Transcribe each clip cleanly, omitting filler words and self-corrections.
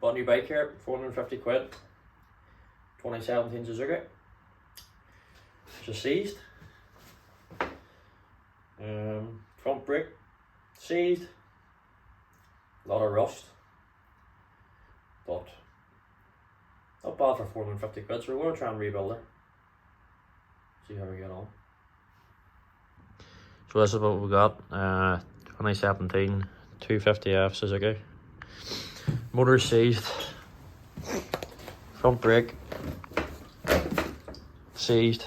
Got a new bike here, 450 quid. 2017 Suzuki. Just seized. Front brake seized. A lot of rust. But not bad for 450 quid, so we're going to try and rebuild it. See how we get on. So this is what we got. 2017 250F Suzuki. Motor seized. Front brake seized.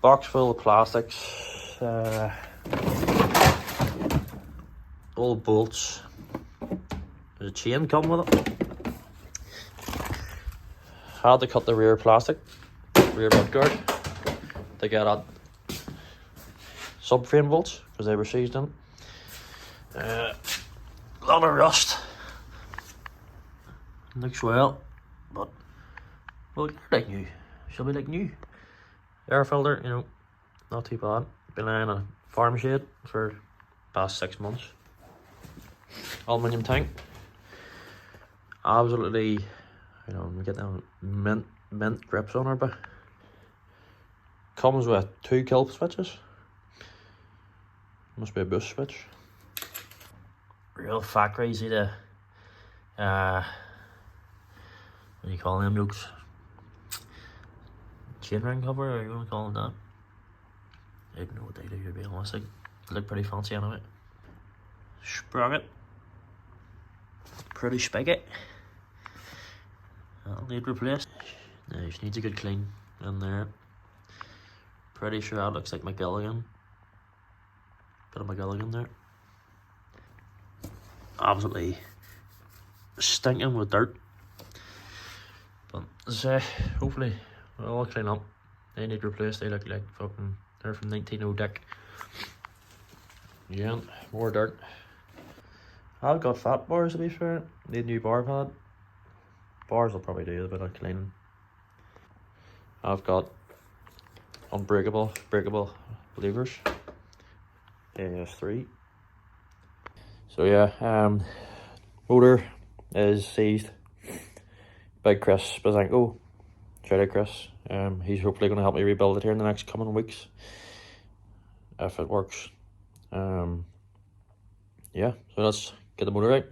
Box full of plastics. All bolts. There's a chain coming with it. Had to cut the rear plastic, rear mudguard, to get at subframe bolts because they were seized in it. A lot of rust. Looks well, but well, like new. She'll be like new. Air filter, you know, not too bad. Been in a farm shed for the past 6 months. Aluminium tank. Absolutely, you know, we get them mint grips on her, but comes with 2 kill switches. Must be a boost switch. Real factory, easy to what do you call them yokes? Chainring cover, or you want to call them that? I don't know what they do, to be honest. They look pretty fancy anyway. Sprocket. Pretty spigot. That'll need replaced. No, she needs a good clean in there. Pretty sure that looks like McGilligan. Bit of McGilligan there. Absolutely stinking with dirt. But as I say, hopefully it'll all clean up. They need replaced. They look like fucking, they're from 1900 Dick. Yeah, more dirt. I've got fat bars to be fair. Need a new bar pad. Bars will probably do a bit of cleaning. I've got unbreakable, breakable levers. AS3. So yeah, motor is seized. Big Chris Bazanko, shout out Chris. He's hopefully going to help me rebuild it here in the next coming weeks, if it works. Yeah, so let's get the motor out,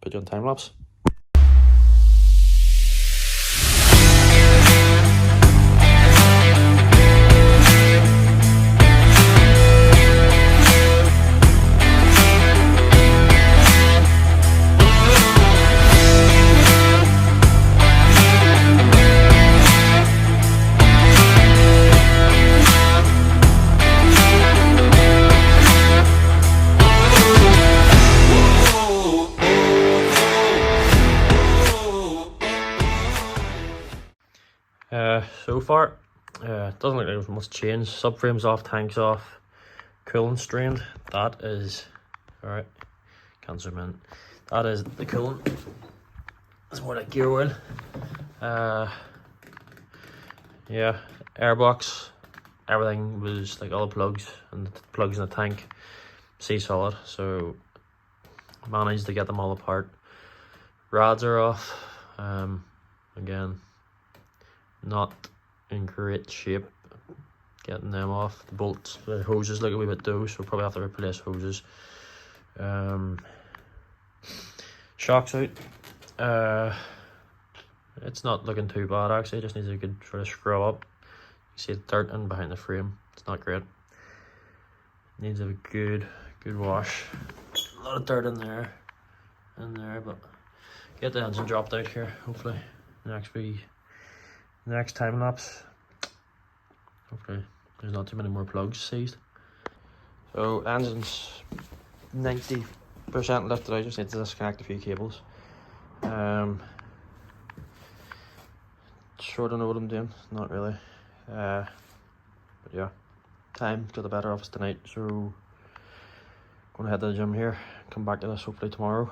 put you on time lapse. So far, doesn't look like there's much change. Subframe's off, tank's off, coolant strained. That is, alright, can't zoom in. That is the coolant. It's more like gear oil. Yeah, airbox, everything was like all the plugs and the plugs in the tank, sea solid. So managed to get them all apart. Rods are off. Again, not in great shape getting them off. The bolts, the hoses look a wee bit dose, we'll probably have to replace hoses. Shocks out. It's not looking too bad actually, it just needs a good sort of scrub up. You see the dirt in behind the frame, it's not great. Needs a good wash. A lot of dirt in there, but get the engine dropped out here hopefully next time lapse. Hopefully there's not too many more plugs seized. So engine's 90% lifted out, just need to disconnect a few cables. Sure don't know what I'm doing, not really. But yeah, time got the better of us tonight, so gonna head to the gym here, come back to this hopefully tomorrow.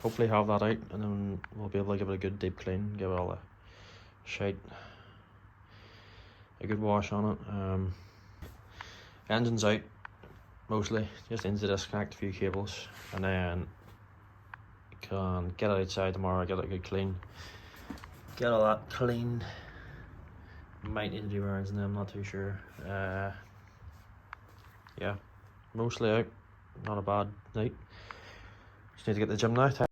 Hopefully have that out and then we'll be able to give it a good deep clean, give it all a shite, a good wash on it. Engine's out mostly, just need to disconnect a few cables and then and get it outside tomorrow, get it good clean. Get all that clean. Might need to do errands in them, I'm not too sure. Yeah, mostly out. Not a bad night. Just need to get to the gym now.